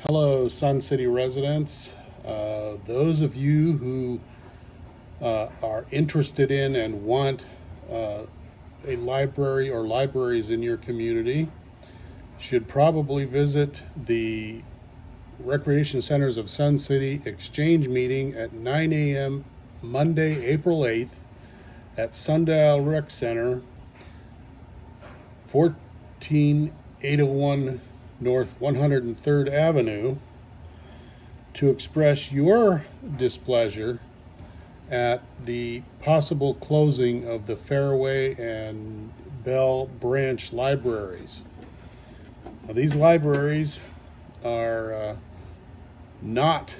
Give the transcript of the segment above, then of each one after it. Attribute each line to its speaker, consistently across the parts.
Speaker 1: Hello, Sun City residents. Those of you who are interested in and want a library or libraries in your community should probably visit the Recreation Centers of Sun City Exchange meeting at 9 a.m. Monday, April 8th at Sundial Rec Center, 14801 North 103rd Avenue, to express your displeasure at the possible closing of the Fairway and Bell Branch libraries. Now, these libraries are not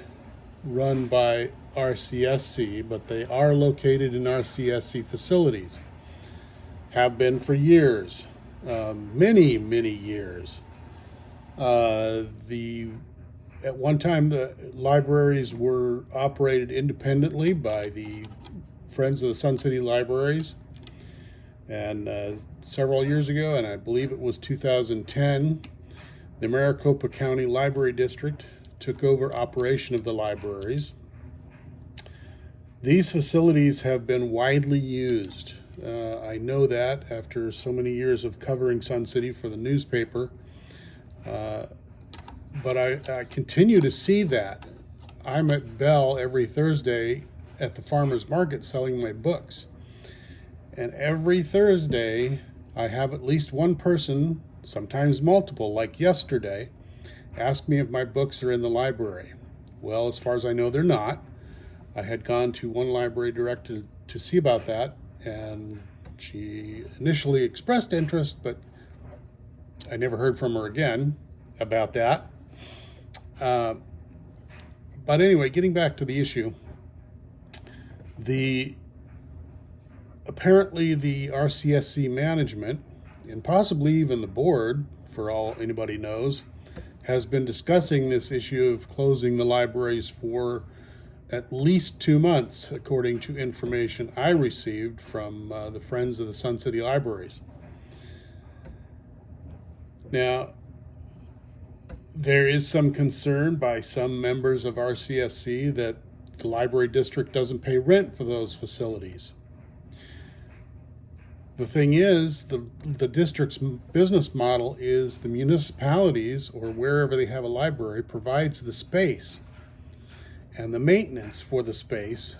Speaker 1: run by RCSC, but they are located in RCSC facilities. Have been for years, many, many years. The At one time, the libraries were operated independently by the Friends of the Sun City Libraries. And several years ago, and I believe it was 2010, the Maricopa County Library District took over operation of the libraries. These facilities have been widely used. I know that after so many years of covering Sun City for the newspaper. But I continue to see that. I'm at Bell every Thursday at the farmer's market selling my books. And every Thursday, I have at least one person, sometimes multiple, like yesterday, ask me if my books are in the library. Well, as far as I know, they're not. I had gone to one library director to see about that, and she initially expressed interest, but I never heard from her again about that. But anyway, getting back to the issue, apparently the RCSC management, and possibly even the board, for all anybody knows, has been discussing this issue of closing the libraries for at least 2 months, according to information I received from the Friends of the Sun City Libraries. Now, there is some concern by some members of RCSC that the library district doesn't pay rent for those facilities. The thing is, the district's business model is the municipalities, or wherever they have a library, provides the space and the maintenance for the space,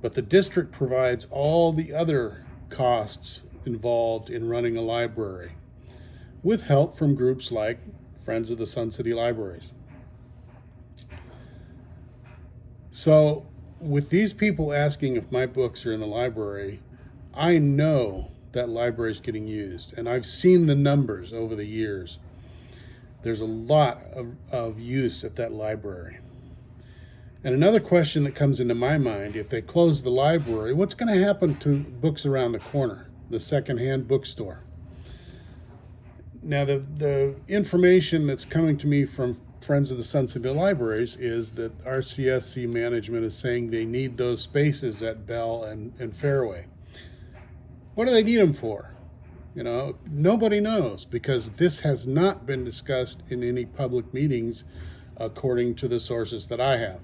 Speaker 1: but the district provides all the other costs involved in running a library, with help from groups like Friends of the Sun City Libraries. So, with these people asking if my books are in the library, I know that library is getting used, and I've seen the numbers over the years. There's a lot of use at that library. And another question that comes into my mind, if they close the library, what's going to happen to Books Around the Corner, the secondhand bookstore? Now, the information that's coming to me from Friends of the Sun City Libraries is that RCSC management is saying they need those spaces at Bell and Fairway. What do they need them for? Nobody knows, because this has not been discussed in any public meetings, according to the sources that I have.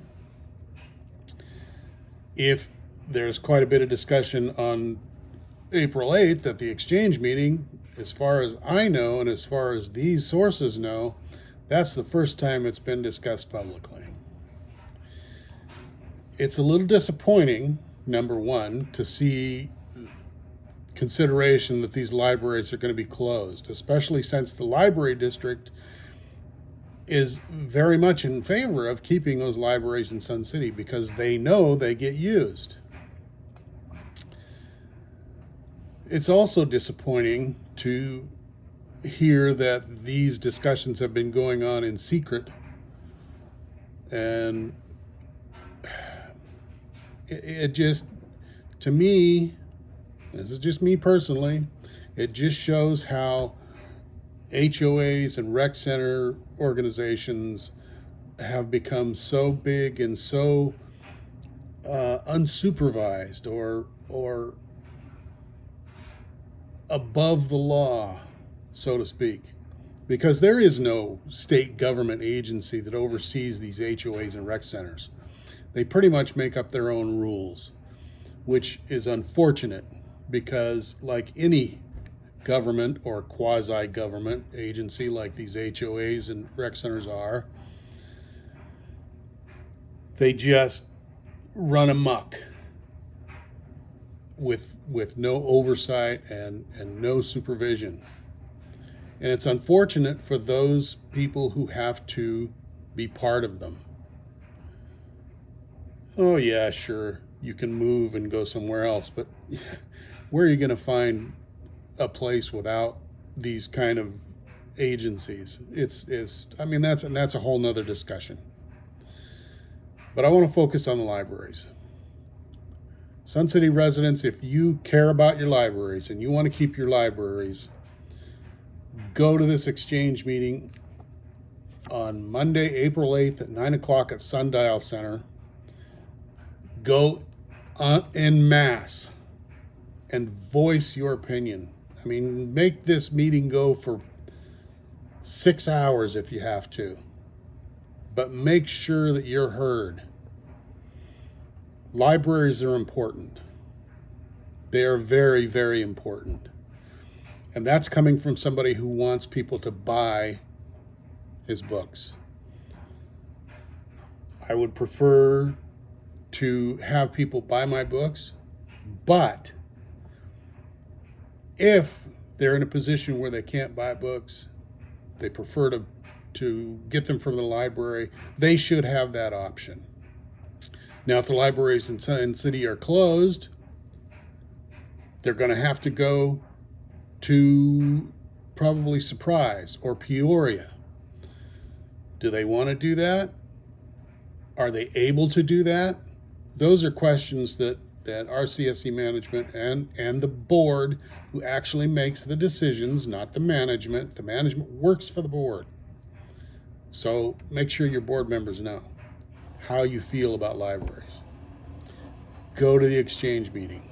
Speaker 1: If there's quite a bit of discussion on April 8th at the exchange meeting, as far as I know and as far as these sources know, that's the first time it's been discussed publicly. It's a little disappointing, number one, to see consideration that these libraries are going to be closed, especially since the library district is very much in favor of keeping those libraries in Sun City because they know they get used. It's also disappointing to hear that these discussions have been going on in secret, and it just, to me, this is just me personally, it just shows how HOAs and rec center organizations have become so big and so unsupervised or above the law, so to speak, because there is no state government agency that oversees these HOAs and rec centers. They pretty much make up their own rules, which is unfortunate because, like any government or quasi-government agency like these HOAs and rec centers are, they just run amok with no oversight and no supervision. And it's unfortunate for those people who have to be part of them. Oh yeah, sure, you can move and go somewhere else, but where are you going to find a place without these kind of agencies? I mean, that's a whole nother discussion. But I want to focus on the libraries. Sun City residents, if you care about your libraries and you want to keep your libraries, go to this exchange meeting on Monday, April 8th at 9 o'clock at Sundial Center. Go en masse and voice your opinion. I mean, make this meeting go for 6 hours if you have to, but make sure that you're heard. Libraries are important. They are very, very important. And that's coming from somebody who wants people to buy his books. I would prefer to have people buy my books, but if they're in a position where they can't buy books, they prefer to get them from the library, they should have that option. Now, if the libraries in Sun City are closed, they're going to have to go to probably Surprise or Peoria. Do they want to do that? Are they able to do that? Those are questions that RCSC management and the board, who actually makes the decisions, not the management. The management works for the board. So make sure your board members know how you feel about libraries. Go to the exchange meeting.